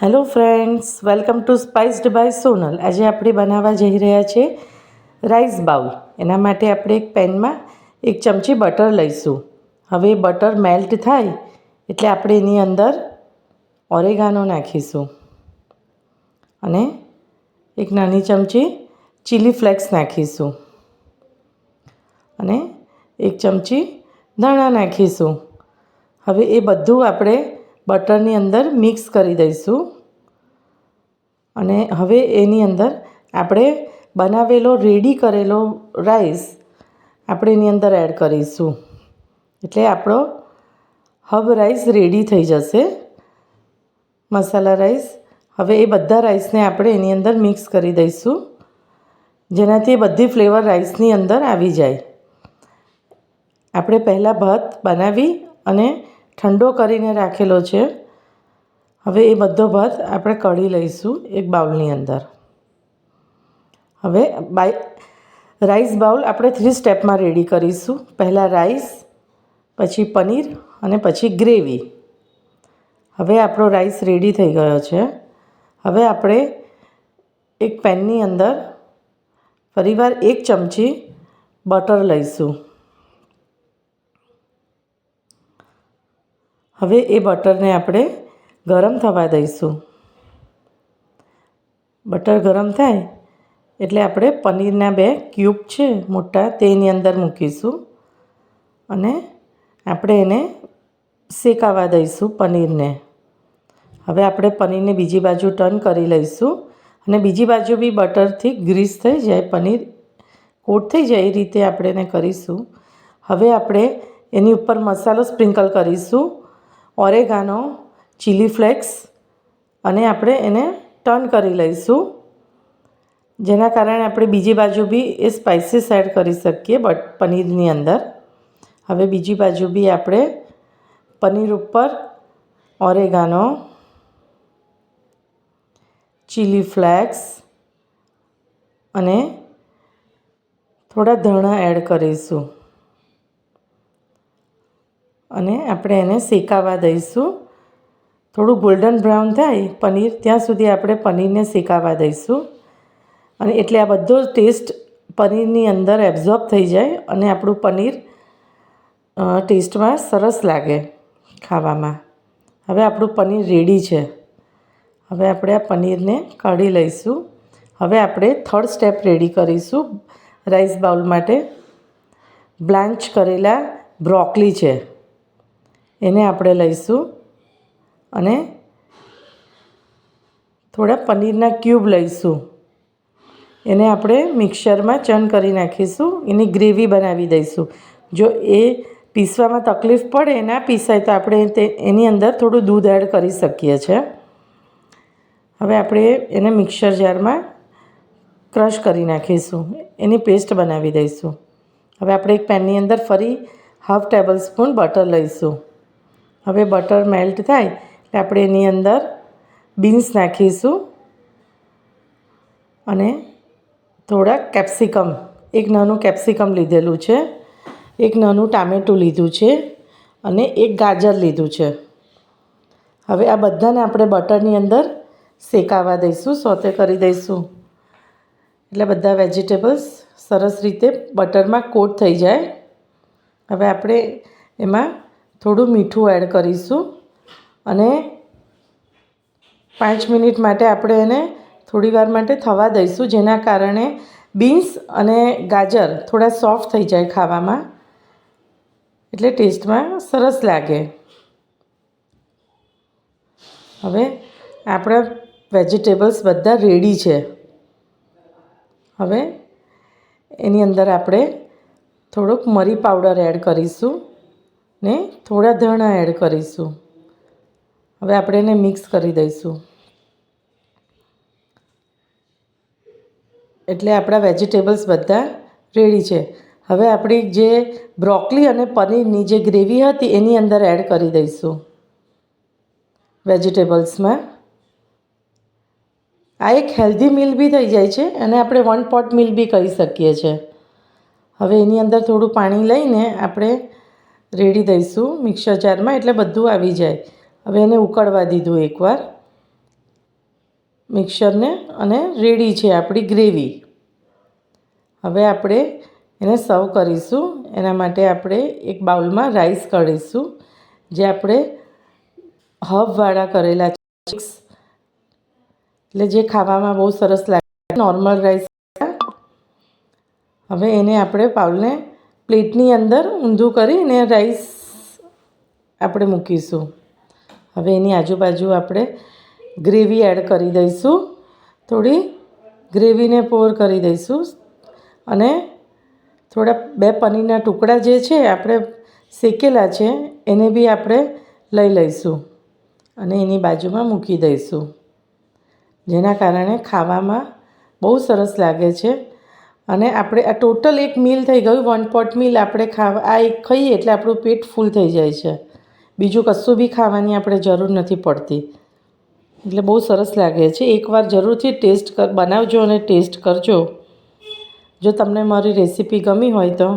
Hello friends, welcome to spiced by Sonal. આજે આપણે બનાવવા જઈ રહ્યા છીએ રાઈસ બાઉલ. એના માટે આપણે એક પેનમાં 1 ચમચી બટર લઈશું. હવે બટર મેલ્ટ થાય એટલે આપણે એની અંદર ઓરેગાનો નાખીશું અને 1 નાની ચમચી ચીલી ફ્લેક્સ નાખીશું અને 1 ચમચી ધાણા નાખીશું. હવે એ બધું આપણે બટરની અંદર મિક્સ કરી દઈશું અને હવે એની અંદર આપણે બનાવેલો રેડી કરેલો રાઈસ આપણે એની અંદર એડ કરીશું. એટલે આપણો હબ રાઈસ રેડી થઈ જશે, મસાલા રાઈસ. હવે એ બધા રાઈસને આપણે એની અંદર મિક્સ કરી દઈશું, જેનાથી એ બધી ફ્લેવર રાઈસની અંદર આવી જાય. આપણે પહેલાં ભાત બનાવી અને ઠંડો કરીને રાખેલો છે. હવે એ બધો ભાત આપણે કાઢી લઈશું એક બાઉલની અંદર. હવે રાઈસ બાઉલ આપણે 3 સ્ટેપમાં રેડી કરીશું. પહેલાં રાઈસ, પછી પનીર અને પછી ગ્રેવી. હવે આપણો રાઈસ રેડી થઈ ગયો છે. હવે આપણે એક પેનની અંદર ફરીવાર 1 ચમચી બટર લઈશું. હવે એ બટરને આપણે ગરમ થવા દઈશું. બટર ગરમ થાય એટલે આપણે પનીરના 2 ક્યુબ છે મોટા, તેની અંદર મૂકીશું અને આપણે એને શેકાવા દઈશું પનીરને. હવે આપણે પનીરને બીજી બાજુ ટર્ન કરી લઈશું અને બીજી બાજુ બી બટરથી ગ્રીસ થઈ જાય, પનીર કોટ થઈ જાય એ રીતે આપણે એને કરીશું. હવે આપણે એની ઉપર મસાલો સ્પ્રિંકલ કરીશું, ઓરેગાનો, ચીલી ફ્લેક્સ, અને આપણે એને ટર્ન કરી લઈશું, જેના કારણે આપણે બીજી બાજુ બી એ સ્પાઇસીસ એડ કરી શકીએ પનીરની અંદર. હવે બીજી બાજુ બી આપણે પનીર ઉપર ઓરેગાનો, ચીલી ફ્લેક્સ અને થોડા ધાણા એડ કરીશું અને આપણે એને શેકાવા દઈશું. થોડું ગોલ્ડન બ્રાઉન થાય પનીર, ત્યાં સુધી આપણે પનીરને શેકાવા દઈશું અને એટલે આ બધો ટેસ્ટ પનીરની અંદર એબ્ઝોર્બ થઈ જાય અને આપણું પનીર ટેસ્ટમાં સરસ લાગે ખાવામાં. હવે આપણું પનીર રેડી છે. હવે આપણે આ પનીરને કાઢી લઈશું. હવે આપણે 3rd સ્ટેપ રેડી કરીશું રાઈસ બાઉલ માટે. બ્લાન્ચ કરેલા બ્રોકલી છે, એને આપણે લઈશું અને થોડા પનીરના ક્યુબ લઈશું. એને આપણે મિક્સરમાં ચર્ન કરી નાખીશું, એની ગ્રેવી બનાવી દઈશું. જો એ પીસવામાં તકલીફ પડે, ના પીસાય, તો આપણે એની અંદર થોડું દૂધ એડ કરી શકીએ છીએ. હવે આપણે એને મિક્સર જારમાં ક્રશ કરી નાખીશું, એની પેસ્ટ બનાવી દઈશું. હવે આપણે એક પેનની અંદર ફરી 1/2 ટેબલ સ્પૂન બટર લઈશું. હવે બટર મેલ્ટ થાય એટલે આપણે એની અંદર બીન્સ નાખીશું અને થોડા કેપ્સિકમ, 1 નાનું કેપ્સિકમ લીધેલું છે, 1 નાનું ટામેટું લીધું છે અને 1 ગાજર લીધું છે. હવે આ બધાને આપણે બટરની અંદર શેકાવા દઈશું, સોતે કરી દઈશું, એટલે બધા વેજીટેબલ્સ સરસ રીતે બટરમાં કોટ થઈ જાય. હવે આપણે એમાં થોડું મીઠું એડ કરીશું અને 5 મિનિટ માટે આપણે એને થોડી વાર માટે થવા દઈશું, જેના કારણે બીન્સ અને ગાજર થોડા સોફ્ટ થઈ જાય ખાવામાં, એટલે ટેસ્ટમાં સરસ લાગે. હવે આપણા વેજીટેબલ્સ બધા રેડી છે. હવે એની અંદર આપણે થોડુંક મરી પાવડર એડ કરીશું ને થોડા ધાણા એડ કરીશું. હવે આપણે એને મિક્સ કરી દઈશું. એટલે આપણા વેજીટેબલ્સ બધા રેડી છે. હવે આપણી જે બ્રોકલી અને પનીરની જે ગ્રેવી હતી એની અંદર એડ કરી દઈશું વેજીટેબલ્સમાં. આ એક હેલ્ધી મીલ બી થઈ જાય છે અને આપણે 1 પોટ મીલ બી કહી શકીએ છીએ. હવે એની અંદર થોડું પાણી લઈને આપણે રેડી દઈશું મિક્સર જારમાં, એટલે બધું આવી જાય. હવે એને ઉકળવા દીધું એકવાર મિક્સરને અને રેડી છે આપણી ગ્રેવી. હવે આપણે એને સર્વ કરીશું. એના માટે આપણે એક બાઉલમાં રાઈસ કાઢીશું, જે આપણે હબવાળા કરેલા છે, એટલે જે ખાવામાં બહુ સરસ લાગે, નોર્મલ રાઈસ. હવે એને આપણે બાઉલને પ્લેટની અંદર ઊંધું કરીને રાઈસ આપણે મૂકીશું. હવે એની આજુબાજુ આપણે ગ્રેવી એડ કરી દઈશું. થોડી ગ્રેવીને પોર કરી દઈશું અને થોડા 2 પનીરના ટુકડા જે છે આપણે શેકેલા છે એને બી આપણે લઈ લઈશું અને એની બાજુમાં મૂકી દઈશું, જેના કારણે ખાવામાં બહુ સરસ લાગે છે. અને આપણે આ ટોટલ એક મીલ થઈ ગયું, 1 પોટ મીલ આપણે આ એક ખાઈએ એટલે આપણું પેટ ફૂલ થઈ જાય છે. બીજું કશું બી ખાવાની આપણે જરૂર નથી પડતી, એટલે બહુ સરસ લાગે છે. એકવાર જરૂરથી બનાવજો અને ટેસ્ટ કરજો. જો તમને મારી રેસીપી ગમી હોય તો